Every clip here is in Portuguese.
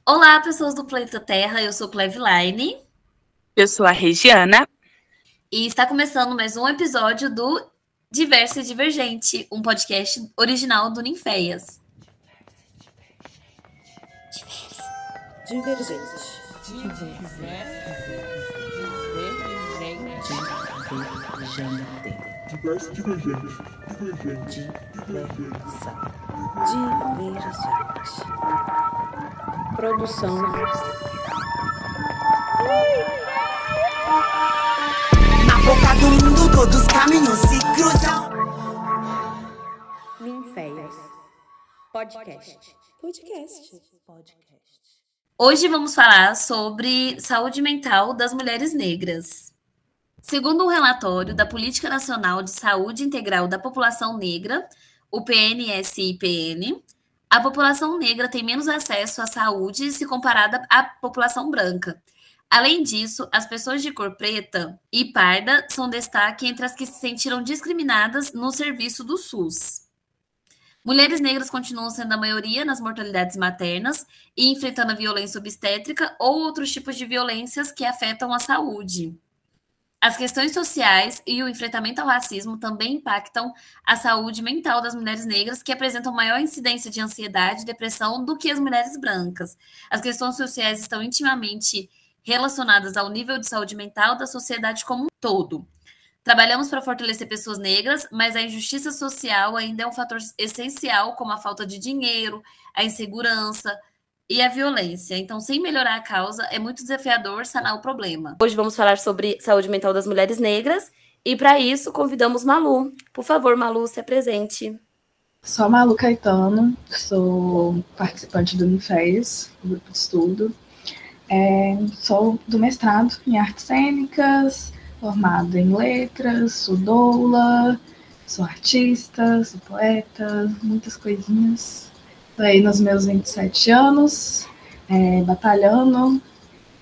Olá, pessoas do Planeta Terra, eu sou Cleveline Eu sou a Regiana. e está começando mais um episódio do Diverso e Divergente, um podcast original do Ninféias. Divergente. Produção. Na boca do mundo todos os caminhos se cruzam. Ninféias. Podcast. Hoje vamos falar sobre saúde mental das mulheres negras. Segundo um relatório da Política Nacional de Saúde Integral da População Negra, o PNSIPN, a população negra tem menos acesso à saúde se comparada à população branca. Além disso, as pessoas de cor preta e parda são destaque entre as que se sentiram discriminadas no serviço do SUS. Mulheres negras continuam sendo a maioria nas mortalidades maternas e enfrentando a violência obstétrica ou outros tipos de violências que afetam a saúde. As questões sociais e o enfrentamento ao racismo também impactam a saúde mental das mulheres negras, que apresentam maior incidência de ansiedade e depressão do que as mulheres brancas. As questões sociais estão intimamente relacionadas ao nível de saúde mental da sociedade como um todo. Trabalhamos para fortalecer pessoas negras, mas a injustiça social ainda é um fator essencial, como a falta de dinheiro, a insegurança e a violência. Então, sem melhorar a causa, é muito desafiador sanar o problema. Hoje vamos falar sobre saúde mental das mulheres negras e, para isso, convidamos Malu. Por favor, Malu, se apresente. Sou Malu Caetano, sou participante do Ninféias, grupo de estudo. Sou do mestrado em artes cênicas, formada em letras, sou doula, sou artista, sou poeta, muitas coisinhas. Estou aí nos meus 27 anos, batalhando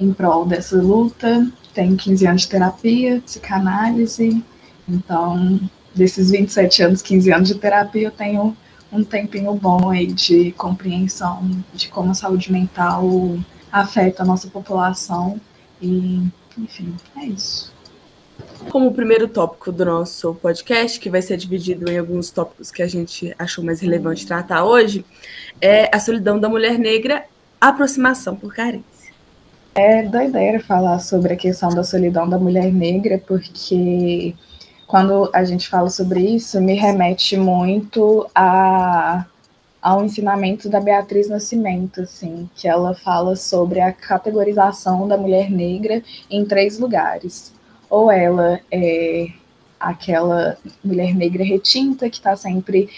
em prol dessa luta. Tenho 15 anos de terapia, psicanálise. Então, desses 27 anos, 15 anos de terapia, eu tenho um tempinho bom aí de compreensão de como a saúde mental afeta a nossa população. E, enfim, é isso. Como o primeiro tópico do nosso podcast, que vai ser dividido em alguns tópicos que a gente achou mais relevante tratar hoje, é a solidão da mulher negra, aproximação por carência. É doideira falar sobre a questão da solidão da mulher negra, porque quando a gente fala sobre isso, me remete muito ao ensinamento da Beatriz Nascimento, assim, que ela fala sobre a categorização da mulher negra em 3 lugares. Ou ela é aquela mulher negra retinta que está sempre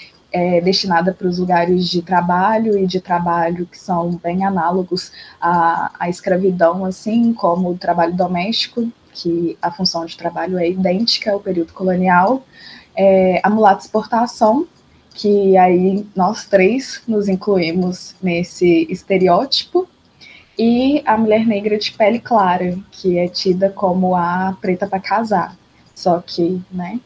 destinada para os lugares de trabalho e de trabalho que são bem análogos à escravidão, assim como o trabalho doméstico, que a função de trabalho é idêntica ao período colonial, a mulata exportação, que aí nós 3 nos incluímos nesse estereótipo, e a mulher negra de pele clara, que é tida como a preta para casar. Só que, né,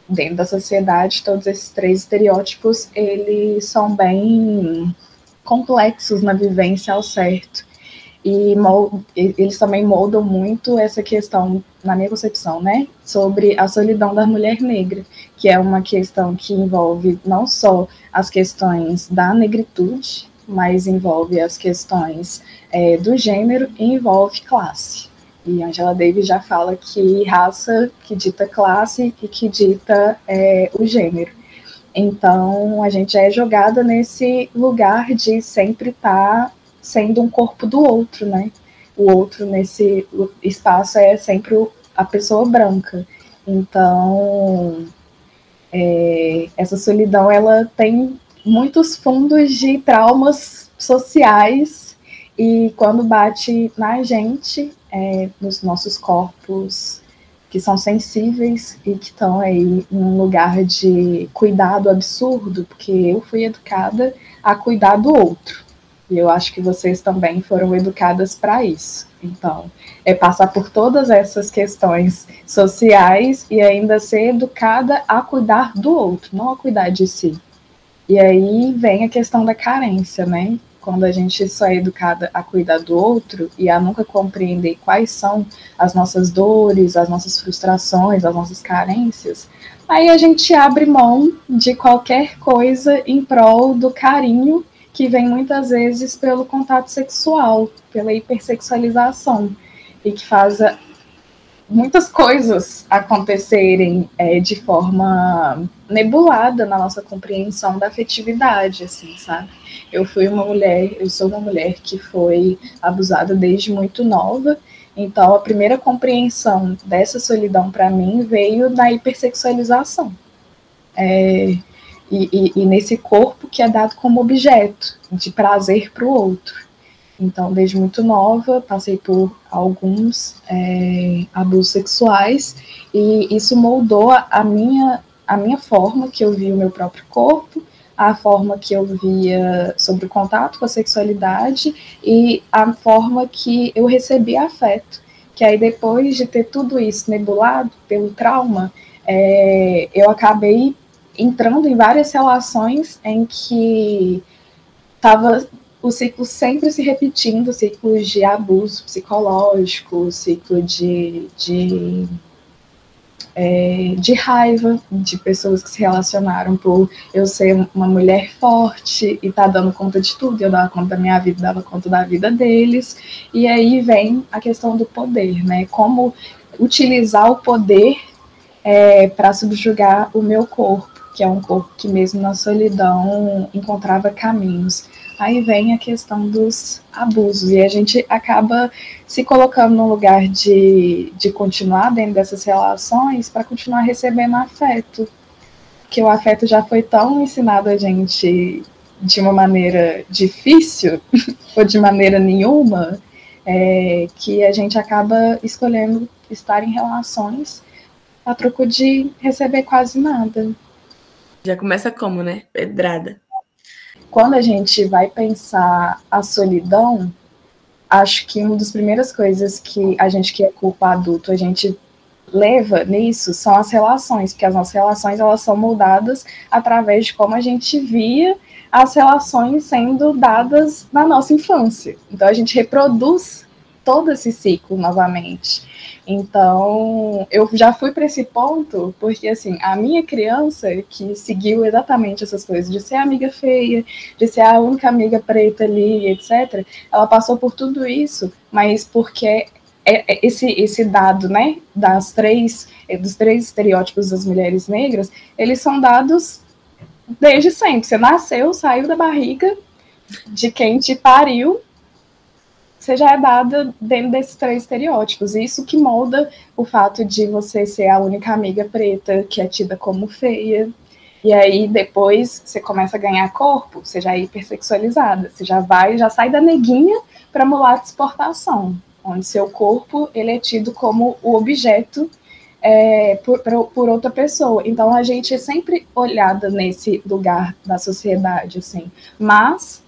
dentro da sociedade, todos esses 3 estereótipos, eles são bem complexos na vivência ao certo. E eles também moldam muito essa questão, na minha concepção, né, sobre a solidão da mulher negra, que é uma questão que envolve não só as questões da negritude, mas envolve as questões do gênero e envolve classe. E Angela Davis já fala que raça que dita classe e que dita o gênero. Então, a gente é jogada nesse lugar de sempre estar sendo um corpo do outro, né? O outro nesse espaço é sempre a pessoa branca. Então, essa solidão, ela tem muitos fundos de traumas sociais, e quando bate na gente, nos nossos corpos que são sensíveis e que estão aí num lugar de cuidado absurdo, porque eu fui educada a cuidar do outro, e eu acho que vocês também foram educadas para isso. Então, é passar por todas essas questões sociais e ainda ser educada a cuidar do outro, não a cuidar de si. E aí vem a questão da carência, né? quando a gente só é educada a cuidar do outro e a nunca compreender quais são as nossas dores, as nossas frustrações, as nossas carências, aí a gente abre mão de qualquer coisa em prol do carinho que vem muitas vezes pelo contato sexual, pela hipersexualização, e que faz muitas coisas acontecerem de forma nebulada na nossa compreensão da afetividade, assim, sabe? Eu sou uma mulher que foi abusada desde muito nova, então a primeira compreensão dessa solidão para mim veio na hipersexualização. E nesse corpo que é dado como objeto de prazer para o outro. Então, desde muito nova, passei por alguns abusos sexuais, e isso moldou a minha forma que eu via o meu próprio corpo, a forma que eu via sobre o contato com a sexualidade e a forma que eu recebia afeto. Que aí, depois de ter tudo isso nebulado pelo trauma, eu acabei entrando em várias relações em que estava o ciclo sempre se repetindo, ciclos de abuso psicológico, ciclo de raiva de pessoas que se relacionaram por eu ser uma mulher forte e tá dando conta de tudo, eu dava conta da minha vida, dava conta da vida deles, e aí vem a questão do poder, né? Como utilizar o poder para subjugar o meu corpo, que é um corpo que mesmo na solidão encontrava caminhos. Aí vem a questão dos abusos, e a gente acaba se colocando no lugar de continuar dentro dessas relações para continuar recebendo afeto, porque o afeto já foi tão ensinado a gente de uma maneira difícil, ou de maneira nenhuma, que a gente acaba escolhendo estar em relações a troco de receber quase nada. Já começa como, né? Pedrada. Quando a gente vai pensar a solidão, acho que uma das primeiras coisas que a gente que é corpo adulto, a gente leva nisso são as relações, porque as nossas relações elas são moldadas através de como a gente via as relações sendo dadas na nossa infância. Então a gente reproduz todo esse ciclo novamente. Então, eu já fui para esse ponto, porque, assim, a minha criança, que seguiu exatamente essas coisas, de ser a amiga feia, de ser a única amiga preta ali, etc., ela passou por tudo isso, mas porque esse dado, né, dos três estereótipos das mulheres negras, eles são dados desde sempre. Você nasceu, saiu da barriga de quem te pariu, você já é dada dentro desses 3 estereótipos. Isso que molda o fato de você ser a única amiga preta que é tida como feia. E aí, depois, você começa a ganhar corpo, você já é hipersexualizada. Você já sai da neguinha para mulata de exportação, onde seu corpo ele é tido como o objeto por outra pessoa. Então, a gente é sempre olhada nesse lugar da sociedade, assim. Mas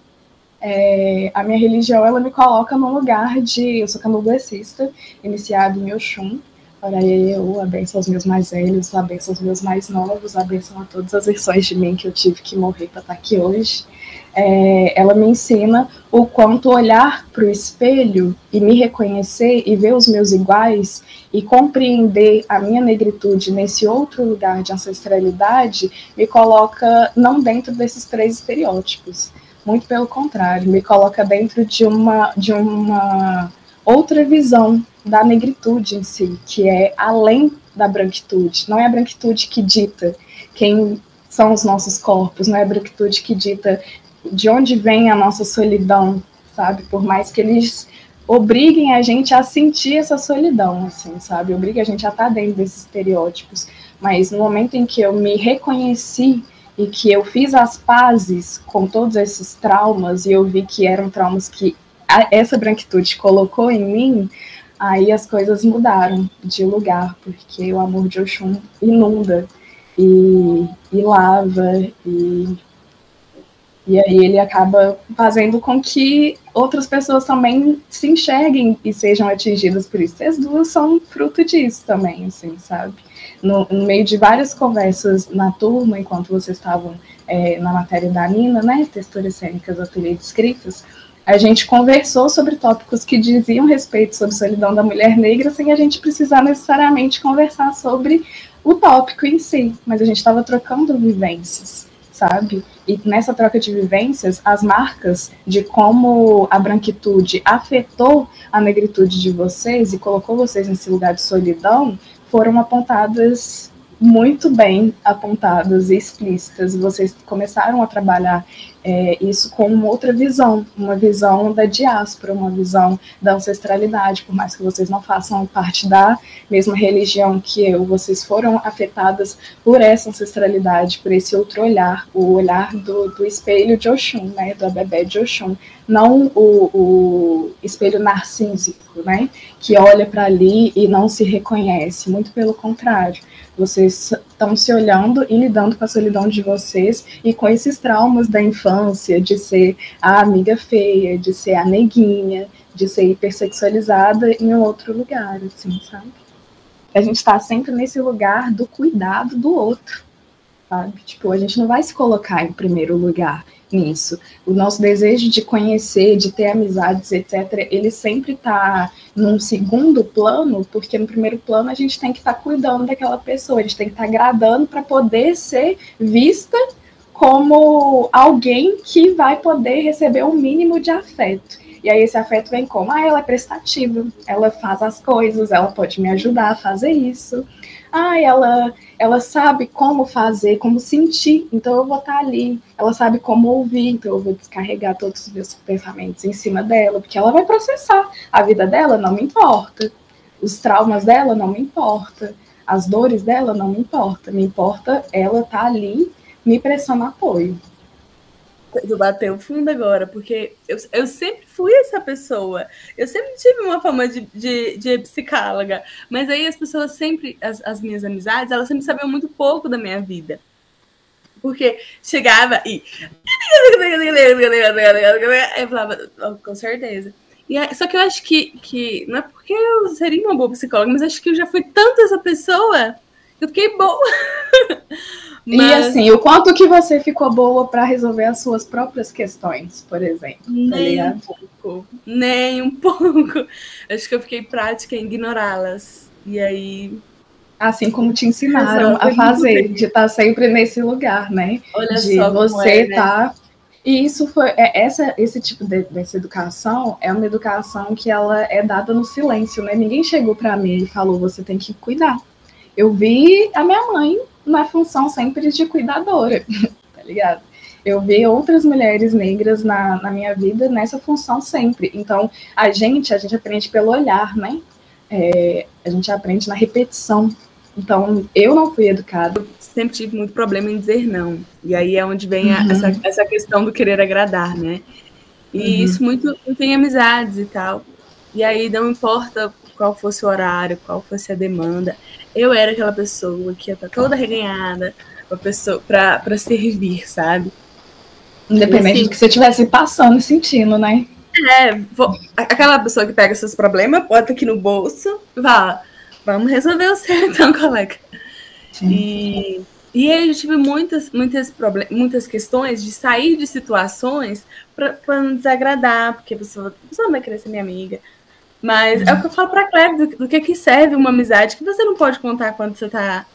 a minha religião, ela me coloca num lugar eu sou candomblessista, iniciada em Oxum, para eu abençoe os meus mais velhos, abençoe os meus mais novos, abençoe a todas as versões de mim que eu tive que morrer para estar aqui hoje. Ela me ensina o quanto olhar para o espelho e me reconhecer e ver os meus iguais e compreender a minha negritude nesse outro lugar de ancestralidade me coloca não dentro desses 3 estereótipos. Muito pelo contrário, me coloca dentro de uma outra visão da negritude em si, que é além da branquitude. Não é a branquitude que dita quem são os nossos corpos, não é a branquitude que dita de onde vem a nossa solidão, sabe? Por mais que eles obriguem a gente a sentir essa solidão, assim, sabe? Obriguem a gente a estar dentro desses estereótipos. Mas no momento em que eu me reconheci e que eu fiz as pazes com todos esses traumas e eu vi que eram traumas que essa branquitude colocou em mim, aí as coisas mudaram de lugar, porque o amor de Oxum inunda e lava e aí ele acaba fazendo com que outras pessoas também se enxerguem e sejam atingidas por isso. As duas são fruto disso também, assim, sabe? No meio de várias conversas na turma, enquanto vocês estavam na matéria da Nina, né, Texturas Cênicas, Ateliê de Escritas, a gente conversou sobre tópicos que diziam respeito sobre solidão da mulher negra sem a gente precisar necessariamente conversar sobre o tópico em si, mas a gente estava trocando vivências, sabe? E nessa troca de vivências, as marcas de como a branquitude afetou a negritude de vocês e colocou vocês nesse lugar de solidão foram apontadas, muito bem apontadas e explícitas. Vocês começaram a trabalhar isso com uma outra visão, uma visão da diáspora, uma visão da ancestralidade, por mais que vocês não façam parte da mesma religião que eu, vocês foram afetadas por essa ancestralidade, por esse outro olhar, o olhar do espelho de Oxum, né, do Abebé de Oxum, não o espelho narcísico, né, que olha para ali e não se reconhece, muito pelo contrário. Vocês estão se olhando e lidando com a solidão de vocês e com esses traumas da infância, de ser a amiga feia, de ser a neguinha, de ser hipersexualizada em um outro lugar, assim, sabe? A gente está sempre nesse lugar do cuidado do outro, sabe? Tipo, a gente não vai se colocar em primeiro lugar nisso. O nosso desejo de conhecer, de ter amizades, etc., ele sempre está num segundo plano, porque no primeiro plano a gente tem que estar cuidando daquela pessoa, a gente tem que estar agradando para poder ser vista como alguém que vai poder receber um mínimo de afeto. E aí esse afeto vem como? Ela é prestativa, ela faz as coisas, ela pode me ajudar a fazer isso. Ela sabe como fazer, como sentir, então eu vou estar ali. Ela sabe como ouvir, então eu vou descarregar todos os meus pensamentos em cima dela, porque ela vai processar. A vida dela não me importa, os traumas dela não me importa, as dores dela não me importa. Me importa ela estar ali me prestando apoio. Tu bateu fundo agora, porque eu sempre fui essa pessoa. Eu sempre tive uma fama de psicóloga, mas aí as pessoas sempre, as minhas amizades, elas sempre sabiam muito pouco da minha vida. Porque chegava e... eu falava, oh, com certeza. Só que eu acho que não é porque eu seria uma boa psicóloga, mas acho que eu já fui tanto essa pessoa que eu fiquei boa. Mas... E assim, o quanto que você ficou boa para resolver as suas próprias questões, por exemplo? Nem um pouco. Acho que eu fiquei prática em ignorá-las. E aí... Assim como te ensinaram a fazer, de estar sempre nesse lugar, né? Olha de só você estar... Né? E isso foi... esse tipo dessa educação é uma educação que ela é dada no silêncio, né? Ninguém chegou para mim e falou, você tem que cuidar. Eu vi a minha mãe na função sempre de cuidadora, tá ligado? Eu vi outras mulheres negras na minha vida nessa função sempre. Então, a gente aprende pelo olhar, né? A gente aprende na repetição. Então, eu não fui educada. Sempre tive muito problema em dizer não. E aí é onde vem essa questão do querer agradar, né? E isso muito em amizades e tal. E aí não importa qual fosse o horário, qual fosse a demanda, eu era aquela pessoa que ia estar toda reganhada para servir, sabe? Independente assim, do que você estivesse passando e sentindo, né? Aquela pessoa que pega seus problemas, bota aqui no bolso, vamos resolver o seu então, colega. E aí eu tive muitas questões de sair de situações para não desagradar, porque a pessoa não vai querer ser minha amiga. Mas é o que eu falo pra Claire, do que serve uma amizade, que você não pode contar quando você tá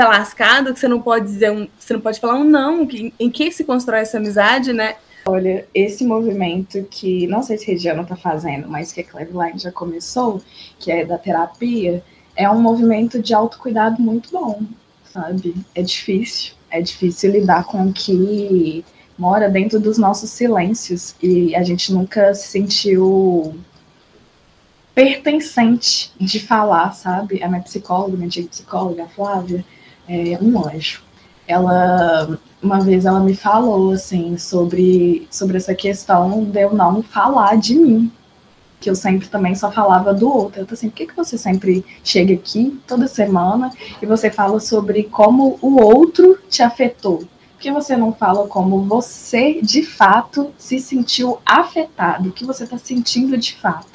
lascado, que você não pode você não pode falar um não, em que se constrói essa amizade, né? Olha, esse movimento que, não sei se a Regiana tá fazendo, mas que a Claire Line já começou, que é da terapia, é um movimento de autocuidado muito bom, sabe? É difícil lidar com o que mora dentro dos nossos silêncios, e a gente nunca se sentiu pertencente de falar, sabe? A minha psicóloga, minha antiga psicóloga, a Flávia, é um anjo. Uma vez ela me falou, assim, sobre essa questão de eu não falar de mim, que eu sempre também só falava do outro. Eu tô assim, por que você sempre chega aqui toda semana e você fala sobre como o outro te afetou? Por que você não fala como você, de fato, se sentiu afetado? O que você tá sentindo de fato?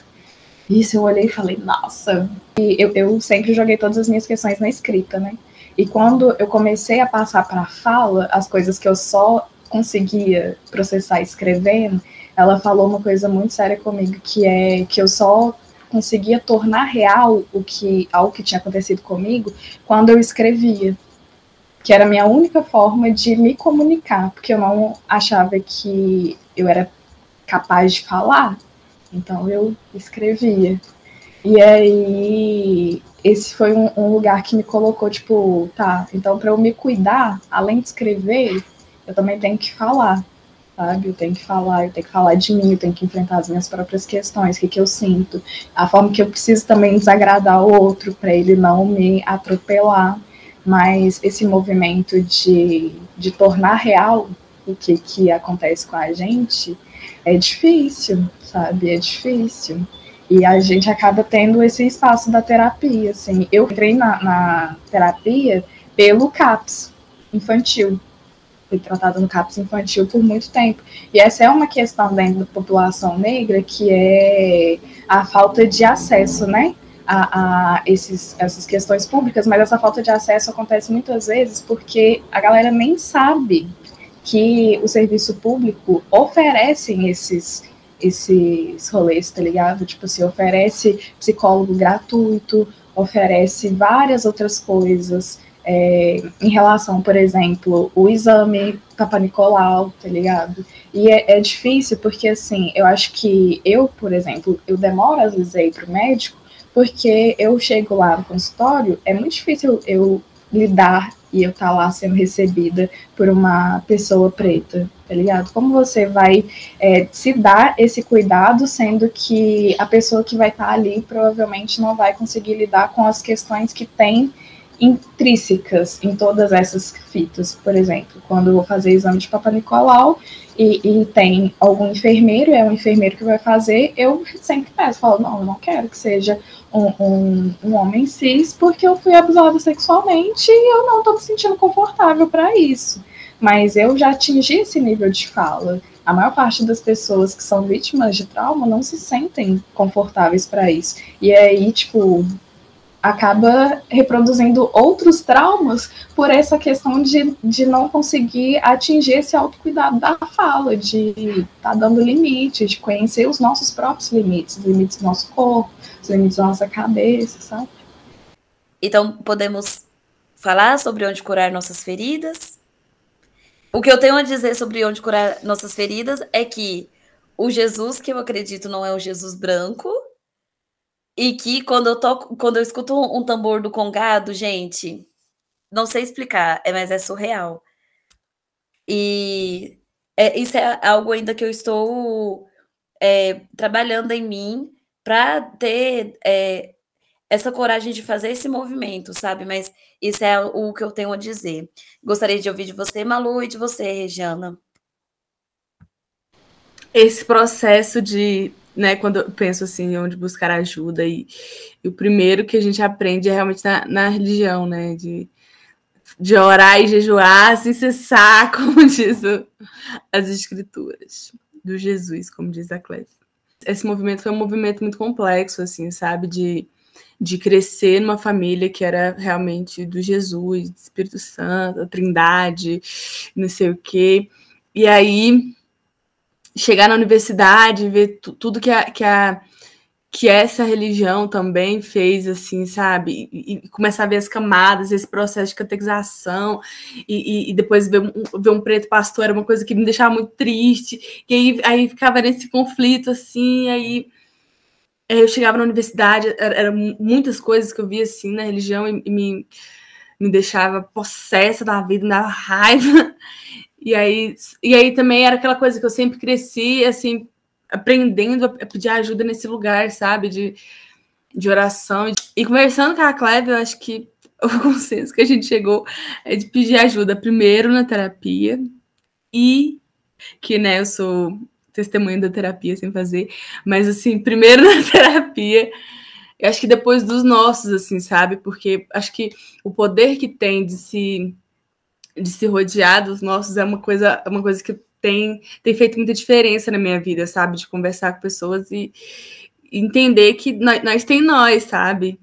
Isso, eu olhei e falei, nossa. E eu sempre joguei todas as minhas questões na escrita, né? E quando eu comecei a passar para a fala, as coisas que eu só conseguia processar escrevendo, ela falou uma coisa muito séria comigo, que é que eu só conseguia tornar real algo que tinha acontecido comigo quando eu escrevia, que era a minha única forma de me comunicar, porque eu não achava que eu era capaz de falar, então eu escrevia. E aí, esse foi um lugar que me colocou, tipo, tá, então para eu me cuidar, além de escrever, eu também tenho que falar, sabe? Eu tenho que falar de mim, eu tenho que enfrentar as minhas próprias questões, o que eu sinto, a forma que eu preciso também desagradar o outro, para ele não me atropelar. Mas esse movimento de tornar real o que acontece com a gente é difícil, sabe? É difícil. E a gente acaba tendo esse espaço da terapia, assim. Eu entrei na terapia pelo CAPS infantil. Fui tratada no CAPS infantil por muito tempo. E essa é uma questão dentro da população negra, que é a falta de acesso, né? A essas questões públicas, mas essa falta de acesso acontece muitas vezes porque a galera nem sabe que o serviço público oferece esses rolês, tá ligado? Tipo assim, oferece psicólogo gratuito, oferece várias outras coisas, em relação, por exemplo, o exame Papa Nicolau, tá ligado? E é difícil porque, assim, eu acho que eu, por exemplo, eu demoro às vezes a ir pro médico porque eu chego lá no consultório, é muito difícil eu lidar e eu estar lá sendo recebida por uma pessoa preta, tá ligado? Como você vai se dar esse cuidado, sendo que a pessoa que vai estar ali provavelmente não vai conseguir lidar com as questões que tem intrínsecas em todas essas fitas. Por exemplo, quando eu vou fazer exame de Papa Nicolau e tem algum enfermeiro, é um enfermeiro que vai fazer, eu sempre peço, falo, não, eu não quero que seja um homem cis, porque eu fui abusada sexualmente e eu não estou me sentindo confortável para isso. Mas eu já atingi esse nível de fala. A maior parte das pessoas que são vítimas de trauma não se sentem confortáveis para isso. E aí, tipo, acaba reproduzindo outros traumas por essa questão de não conseguir atingir esse autocuidado da fala, de estar dando limite, de conhecer os nossos próprios limites, os limites do nosso corpo, os limites da nossa cabeça, sabe? Então, podemos falar sobre onde curar nossas feridas? O que eu tenho a dizer sobre onde curar nossas feridas é que o Jesus que eu acredito não é o Jesus branco, e que quando eu escuto um tambor do congado, gente, não sei explicar, mas é surreal. E isso é algo ainda que eu estou trabalhando em mim para ter essa coragem de fazer esse movimento, sabe? Mas isso é o que eu tenho a dizer. Gostaria de ouvir de você, Malu, e de você, Regiana. Esse processo de, né, quando eu penso assim, onde buscar ajuda, e o primeiro que a gente aprende é realmente na religião, né, de orar e jejuar sem cessar, como diz as escrituras, do Jesus, como diz a Clésia. Esse movimento foi um movimento muito complexo, assim, sabe, de crescer numa família que era realmente do Jesus, do Espírito Santo, da Trindade, não sei o quê, e aí chegar na universidade, ver tudo que essa religião também fez, assim, sabe? E começar a ver as camadas, esse processo de catequização, e depois ver um preto pastor era uma coisa que me deixava muito triste, e aí ficava nesse conflito, assim, aí eu chegava na universidade, eram muitas coisas que eu via, assim, na religião, e me deixava possessa da vida, me dava raiva. E aí também era aquela coisa que eu sempre cresci, assim, aprendendo a pedir ajuda nesse lugar, sabe? De oração. E conversando com a Cléber, eu acho que o consenso que a gente chegou é de pedir ajuda primeiro na terapia, e que, né, eu sou testemunha da terapia sem fazer, mas, assim, primeiro na terapia, eu acho que depois dos nossos, assim, sabe? Porque acho que o poder que tem de se rodear dos nossos é uma coisa que tem feito muita diferença na minha vida, sabe? De conversar com pessoas e entender que nós tem nós, sabe?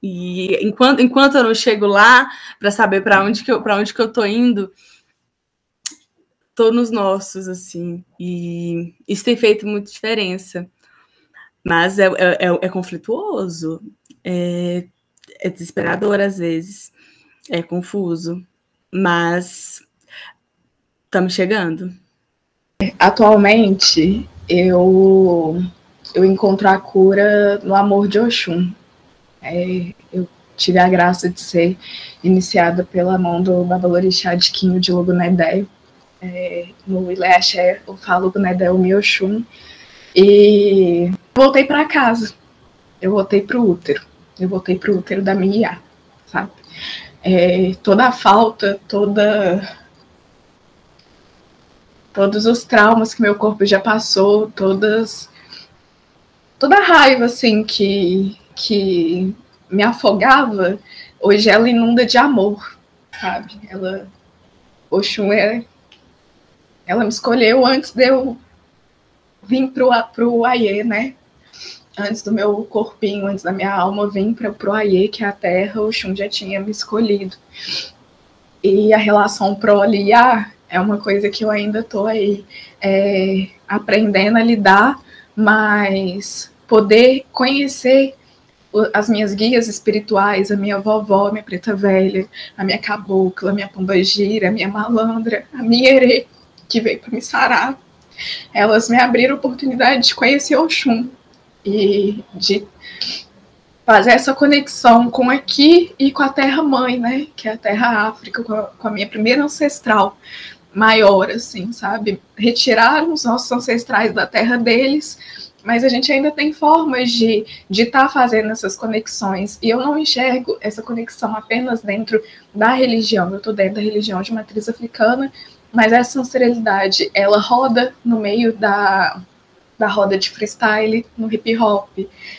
E enquanto eu não chego lá para saber para onde que eu tô indo, tô nos nossos, assim. E isso tem feito muita diferença. Mas é conflituoso, é desesperador às vezes, é confuso, mas estamos chegando. Atualmente, eu encontro a cura no amor de Oxum. Eu tive a graça de ser iniciada pela mão do Babalorixá de Quinho de Logunedé. No Ilé Axé, eu falo Logunedé o Mioxum. E voltei para casa. Eu voltei para o útero. Eu voltei para o útero da minha Iá, sabe? Toda a falta, todos os traumas que meu corpo já passou, toda a raiva, assim, que me afogava, hoje ela inunda de amor, sabe? Oxum, ela me escolheu antes de eu vir pro Aiê, né? Antes do meu corpinho, antes da minha alma vir pro Aiê, que é a terra, o Oxum já tinha me escolhido. E a relação pró-Iá é uma coisa que eu ainda estou aí aprendendo a lidar, mas poder conhecer as minhas guias espirituais, a minha vovó, a minha preta velha, a minha cabocla, a minha pombagira, a minha malandra, a minha herê, que veio para me sarar, elas me abriram a oportunidade de conhecer Oxum e de fazer essa conexão com aqui e com a terra-mãe, né? Que é a terra África, com a minha primeira ancestral maior, assim, sabe? Retiraram os nossos ancestrais da terra deles, mas a gente ainda tem formas de estar fazendo essas conexões. E eu não enxergo essa conexão apenas dentro da religião. Eu estou dentro da religião de matriz africana, mas essa ancestralidade, ela roda no meio da roda de freestyle no hip hop,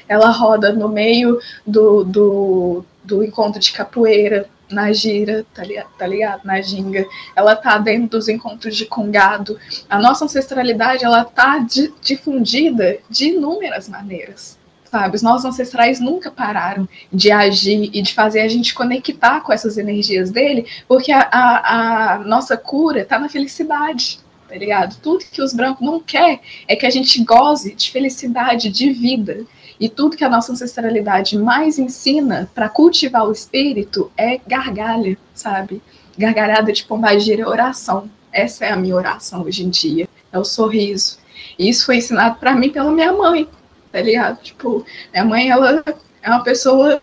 ela roda no meio do encontro de capoeira, na gira, tá ligado? Na ginga, ela tá dentro dos encontros de congado. A nossa ancestralidade, ela tá difundida de inúmeras maneiras, sabe? Os nossos ancestrais nunca pararam de agir e de fazer a gente conectar com essas energias dele, porque a nossa cura tá na felicidade, tá ligado? Tudo que os brancos não querem é que a gente goze de felicidade, de vida. E tudo que a nossa ancestralidade mais ensina para cultivar o espírito é gargalha, sabe? Gargalhada de pombagira é oração. Essa é a minha oração hoje em dia, é o sorriso. E isso foi ensinado para mim pela minha mãe, tá ligado? Tipo, minha mãe, ela é uma pessoa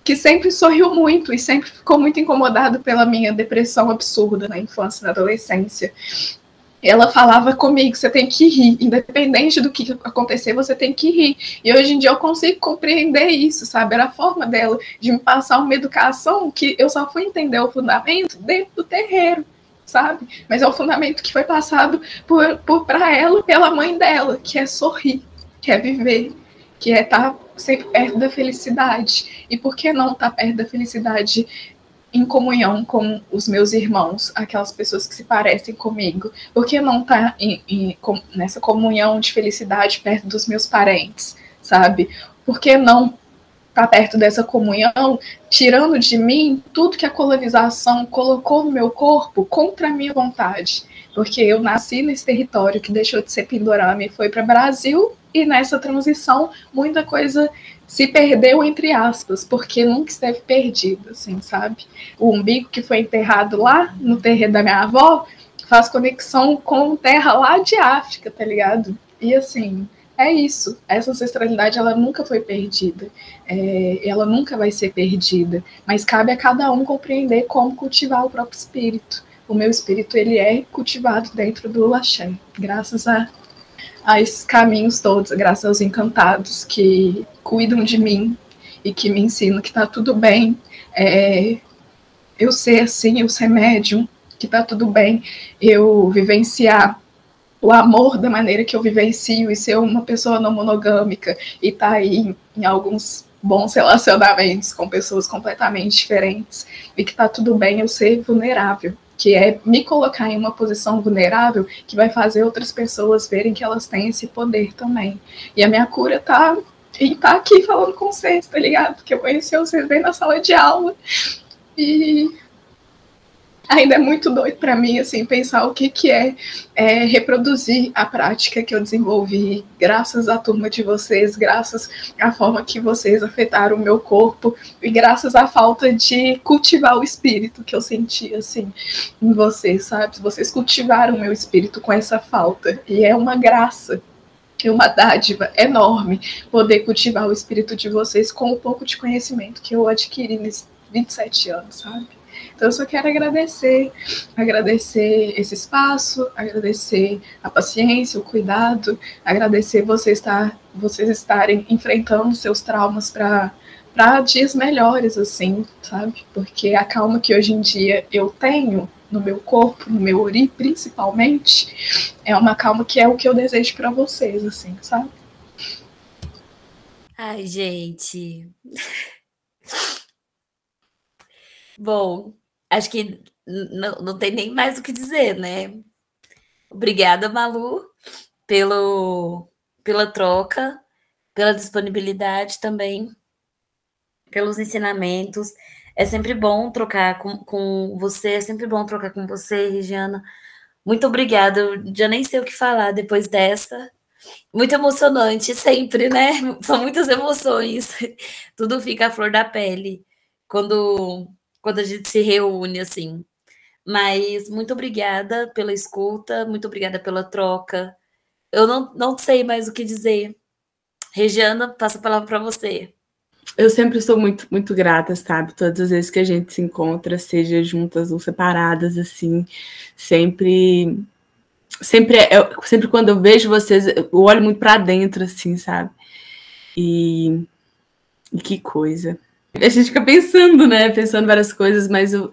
que sempre sorriu muito e sempre ficou muito incomodada pela minha depressão absurda na infância e na adolescência. Ela falava comigo, você tem que rir, independente do que acontecer, você tem que rir. E hoje em dia eu consigo compreender isso, sabe? Era a forma dela de me passar uma educação que eu só fui entender o fundamento dentro do terreiro, sabe? Mas é o fundamento que foi passado para ela, pela mãe dela, que é sorrir, que é viver, que é estar sempre perto da felicidade. E por que não estar perto da felicidade em comunhão com os meus irmãos, aquelas pessoas que se parecem comigo? Por que não estar nessa comunhão de felicidade perto dos meus parentes, sabe? Por que não estar perto dessa comunhão, tirando de mim tudo que a colonização colocou no meu corpo contra a minha vontade? Porque eu nasci nesse território que deixou de ser Pindorama e foi para o Brasil, e nessa transição muita coisa se perdeu, entre aspas, porque nunca esteve perdido, assim, sabe? O umbigo que foi enterrado lá no terreiro da minha avó faz conexão com terra lá de África, tá ligado? E, assim, é isso. Essa ancestralidade, ela nunca foi perdida. Ela nunca vai ser perdida. Mas cabe a cada um compreender como cultivar o próprio espírito. O meu espírito, ele é cultivado dentro do axé, graças a esses caminhos todos, graças aos encantados que cuidam de mim e que me ensinam que tá tudo bem, eu ser assim, eu ser médium, que tá tudo bem eu vivenciar o amor da maneira que eu vivencio e ser uma pessoa não monogâmica e tá aí em alguns bons relacionamentos com pessoas completamente diferentes e que tá tudo bem eu ser vulnerável, que é me colocar em uma posição vulnerável que vai fazer outras pessoas verem que elas têm esse poder também. E a minha cura tá em estar aqui falando com vocês, tá ligado? Porque eu conheci vocês bem na sala de aula. E ainda é muito doido para mim, assim, pensar o que é reproduzir a prática que eu desenvolvi graças à turma de vocês, graças à forma que vocês afetaram o meu corpo e graças à falta de cultivar o espírito que eu senti, assim, em vocês, sabe? Vocês cultivaram o meu espírito com essa falta e é uma graça. É uma dádiva enorme poder cultivar o espírito de vocês com o pouco de conhecimento que eu adquiri nesses 27 anos, sabe? Então eu só quero agradecer esse espaço, agradecer a paciência, o cuidado, agradecer vocês estarem enfrentando seus traumas para dias melhores, assim, sabe? Porque a calma que hoje em dia eu tenho no meu corpo, no meu ori, principalmente, é uma calma que é o que eu desejo para vocês, assim, sabe? Ai, gente. Bom, acho que não tem nem mais o que dizer, né? Obrigada, Malu, pela troca, pela disponibilidade também, pelos ensinamentos. É sempre bom trocar com você, é sempre bom trocar com você, Regiana. Muito obrigada, eu já nem sei o que falar depois dessa. Muito emocionante, sempre, né? São muitas emoções. Tudo fica à flor da pele quando a gente se reúne, assim. Mas muito obrigada pela escuta, muito obrigada pela troca. Eu não sei mais o que dizer. Regiana, passo a palavra para você. Eu sempre sou muito, muito grata, sabe? Todas as vezes que a gente se encontra, seja juntas ou separadas, assim, sempre quando eu vejo vocês, eu olho muito para dentro, assim, sabe? E que coisa. A gente fica pensando, né? Pensando várias coisas, mas eu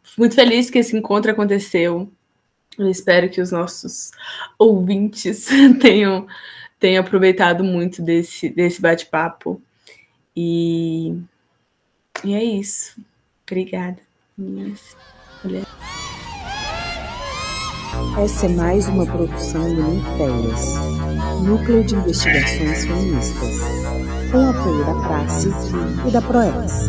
fico muito feliz que esse encontro aconteceu. Eu espero que os nossos ouvintes tenham aproveitado muito desse bate-papo. E é isso. Obrigada. Essa é mais uma produção do Ninféias, Núcleo de Investigações Feministas, com apoio da Praxe e da Proex.